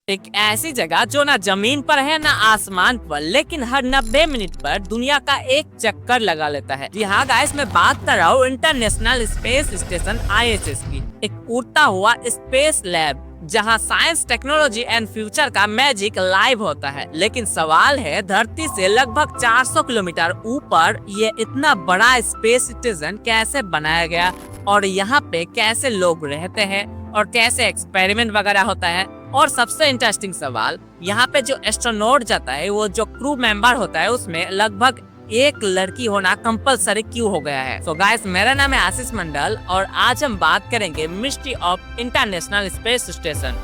एक ऐसी जगह जो ना जमीन पर है ना आसमान पर, लेकिन हर 90 मिनट पर दुनिया का एक चक्कर लगा लेता है। जी हाँ गाइस, मैं बात कर रहा हूँ इंटरनेशनल स्पेस स्टेशन ISS की। एक उड़ता हुआ स्पेस लैब जहाँ साइंस, टेक्नोलॉजी एंड फ्यूचर का मैजिक लाइव होता है। लेकिन सवाल है, धरती से लगभग 400 किलोमीटर ऊपर ये इतना बड़ा स्पेस स्टेशन कैसे बनाया गया, और यहाँ पे कैसे लोग रहते हैं, और कैसे एक्सपेरिमेंट वगैरह होता है। और सबसे इंटरेस्टिंग सवाल, यहाँ पे जो एस्ट्रोनॉट जाता है, वो जो क्रू मेंबर होता है, उसमें लगभग एक लड़की होना कंपलसरी क्यों हो गया है। सो गाइस, मेरा नाम है आशीष मंडल और आज हम बात करेंगे mystery of international space station.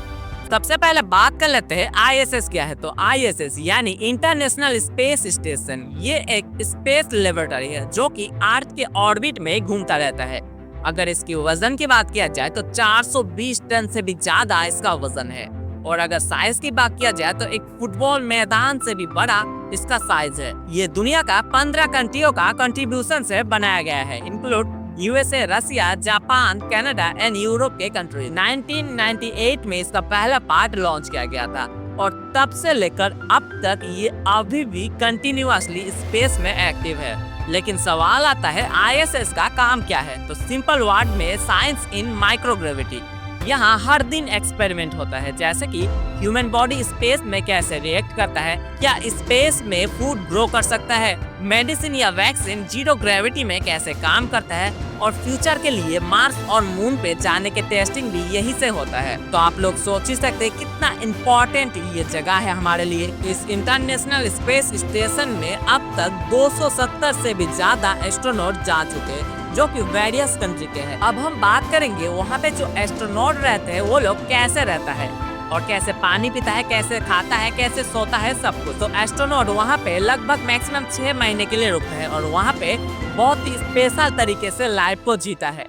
सबसे पहले बात कर लेते हैं ISS क्या है। तो ISS यानी इंटरनेशनल स्पेस स्टेशन, ये एक स्पेस लेबोरेटरी है जो कि अर्थ के ऑर्बिट में घूमता रहता है। अगर इसकी वजन की बात किया जाए तो 420 टन से भी ज्यादा इसका वजन है। और अगर साइज की बात किया जाए तो एक फुटबॉल मैदान से भी बड़ा इसका साइज है। ये दुनिया का 15 कंट्रियों का कंट्रीब्यूशन से बनाया गया है, include USA, Russia, Japan, Canada and Europe के कंट्री। 1998 में इसका पहला पार्ट लॉन्च किया गया था और तब से लेकर अब तक ये अभी भी कंटिन्यूअसली स्पेस में एक्टिव है। लेकिन सवाल आता है, ISS का काम क्या है। तो सिंपल वर्ड में, साइंस इन माइक्रोग्रेविटी। यहाँ हर दिन एक्सपेरिमेंट होता है, जैसे कि ह्यूमन बॉडी स्पेस में कैसे रिएक्ट करता है, क्या स्पेस में फूड ग्रो कर सकता है, मेडिसिन या वैक्सीन जीरो ग्रेविटी में कैसे काम करता है, और फ्यूचर के लिए मार्स और मून पे जाने के टेस्टिंग भी यही से होता है। तो आप लोग सोच ही सकते हैं कितना इम्पोर्टेंट ये जगह है हमारे लिए। इस इंटरनेशनल स्पेस स्टेशन में अब तक 270 से भी ज्यादा एस्ट्रोनॉट जा चुके हैं, जो कि वेरियस कंट्री के हैं। अब हम बात करेंगे वहाँ पे जो एस्ट्रोनॉट रहते हैं वो लोग कैसे रहता है, और कैसे पानी पीता है, कैसे खाता है, कैसे सोता है, सब कुछ। तो एस्ट्रोनॉट वहाँ पे लगभग मैक्सिमम 6 महीने के लिए रुकते हैं और वहाँ पे बहुत ही स्पेशल तरीके से लाइफ को जीता है।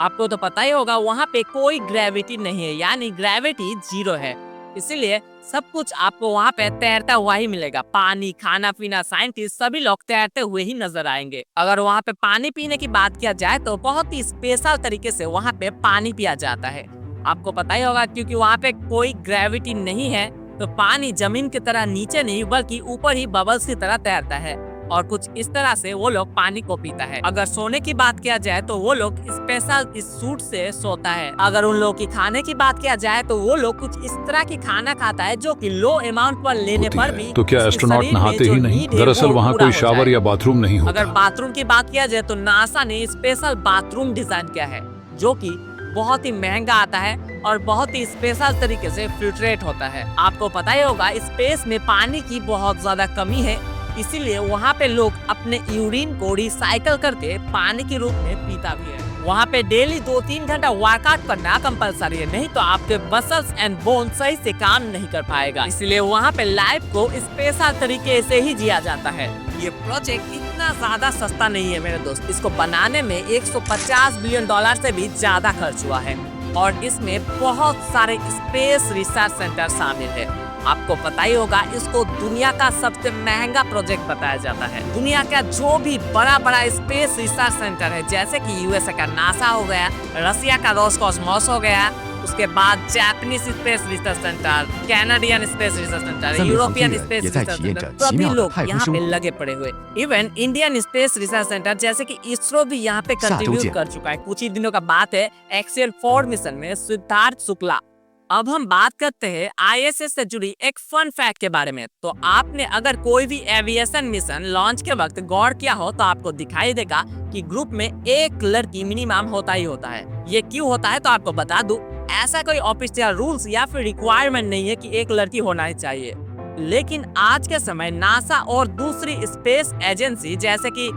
आपको तो पता ही होगा, वहाँ पे कोई ग्रेविटी नहीं है, यानी ग्रेविटी जीरो है। इसीलिए सब कुछ आपको वहाँ पे तैरता हुआ ही मिलेगा। पानी, खाना पीना, साइंटिस्ट सभी लोग तैरते हुए ही नजर आएंगे। अगर वहाँ पे पानी पीने की बात किया जाए तो बहुत ही स्पेशल तरीके से वहाँ पे पानी पिया जाता है। आपको पता ही होगा, क्योंकि वहाँ पे कोई ग्रेविटी नहीं है तो पानी जमीन की तरह नीचे नहीं बल्कि ऊपर ही बबल्स की तरह तैरता है, और कुछ इस तरह से वो लोग पानी को पीता है। अगर सोने की बात किया जाए तो वो लोग स्पेशल इस सूट से सोता है। अगर उन लोगों की खाने की बात किया जाए तो वो लोग कुछ इस तरह की खाना खाता है जो कि लो अमाउंट पर लेने पर भी। तो क्या एस्ट्रोनॉट नहाते ही नहीं? दरअसल वहाँ कोई शावर या बाथरूम नहीं होता। अगर बाथरूम की बात किया जाए तो नासा ने स्पेशल बाथरूम डिजाइन किया है, जो कि बहुत ही महंगा आता है और बहुत ही स्पेशल तरीके से फिल्ट्रेट होता है। आपको पता ही होगा, स्पेस में पानी की बहुत ज्यादा कमी है, इसीलिए वहाँ पे लोग अपने यूरिन को रिसाइकल करके पानी के रूप में पीता भी है। वहाँ पे डेली 2-3 घंटा वर्कआउट करना कंपलसरी है, नहीं तो आपके मसल्स एंड बोन सही से काम नहीं कर पाएगा। इसलिए वहाँ पे लाइफ को स्पेशल तरीके से ही जिया जाता है। ये प्रोजेक्ट इतना ज्यादा सस्ता नहीं है मेरे दोस्त। इसको बनाने में 150 बिलियन डॉलर से भी ज्यादा खर्च हुआ है और इसमें बहुत सारे स्पेस रिसर्च सेंटर शामिल है। आपको पता ही होगा, इसको दुनिया का सबसे महंगा प्रोजेक्ट बताया जाता है। दुनिया का जो भी बड़ा बड़ा स्पेस रिसर्च सेंटर है, जैसे कि USA का नासा हो गया, रसिया का रोसकॉस्मोस हो गया, उसके बाद Japanese space research centre, Canadian space research centre, European space research centre, सभी लोग यहाँ पे लगे पड़े हुए। Even Indian space research centre जैसे कि इसरो भी यहाँ पे कंट्रीब्यूट कर चुका है। कुछ ही दिनों का बात है, एक्सेल 4 मिशन में सिद्धार्थ शुक्ला। अब हम बात करते हैं ISS से जुड़ी एक फन फैक्ट के बारे में। तो आपने अगर कोई भी एविएशन मिशन लॉन्च के वक्त गौर किया हो तो आपको दिखाई देगा कि ग्रुप में एक लड़की मिनिमम होता ही होता है। ये क्यों होता है तो आपको बता दूं, ऐसा कोई ऑफिशियल रूल्स या फिर रिक्वायरमेंट नहीं है कि एक लड़की होना ही चाहिए। लेकिन आज के समय नासा और दूसरी स्पेस एजेंसी जैसे कि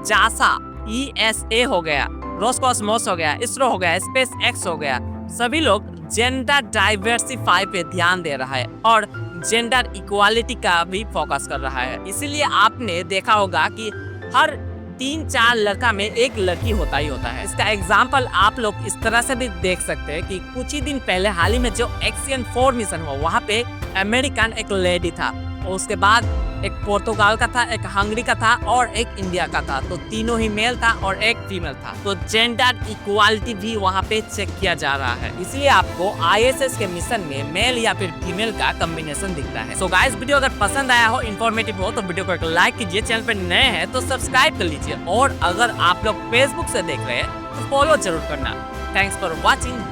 जासा, ESA हो गया, रोसकॉस्मोस हो गया, इसरो हो गया, स्पेस एक्स हो गया, सभी लोग जेंडर डाइवर्सिफाई पे ध्यान दे रहा है और जेंडर इक्वालिटी का भी फोकस कर रहा है। इसीलिए आपने देखा होगा कि हर 3-4 लड़का में एक लड़की होता ही होता है। इसका एग्जाम्पल आप लोग इस तरह से भी देख सकते हैं कि कुछ ही दिन पहले हाल ही में जो एक्सियन 4 मिशन हुआ, वहाँ पे अमेरिकन एक लेडी था और उसके बाद एक पुर्तगाल का था, एक हंगरी का था और एक इंडिया का था। तो तीनों ही मेल था और एक फीमेल था। तो जेंडर इक्वालिटी भी वहाँ पे चेक किया जा रहा है, इसलिए आपको ISS के मिशन में मेल या फिर फीमेल का कॉम्बिनेशन दिखता है। सो गाइस, वीडियो अगर पसंद आया हो, इन्फॉर्मेटिव हो तो वीडियो को एक लाइक कीजिए। चैनल पर नए हैं तो सब्सक्राइब कर लीजिए और अगर आप लोग फेसबुक से देख रहे हैं तो फॉलो जरूर करना। Thanks for watching.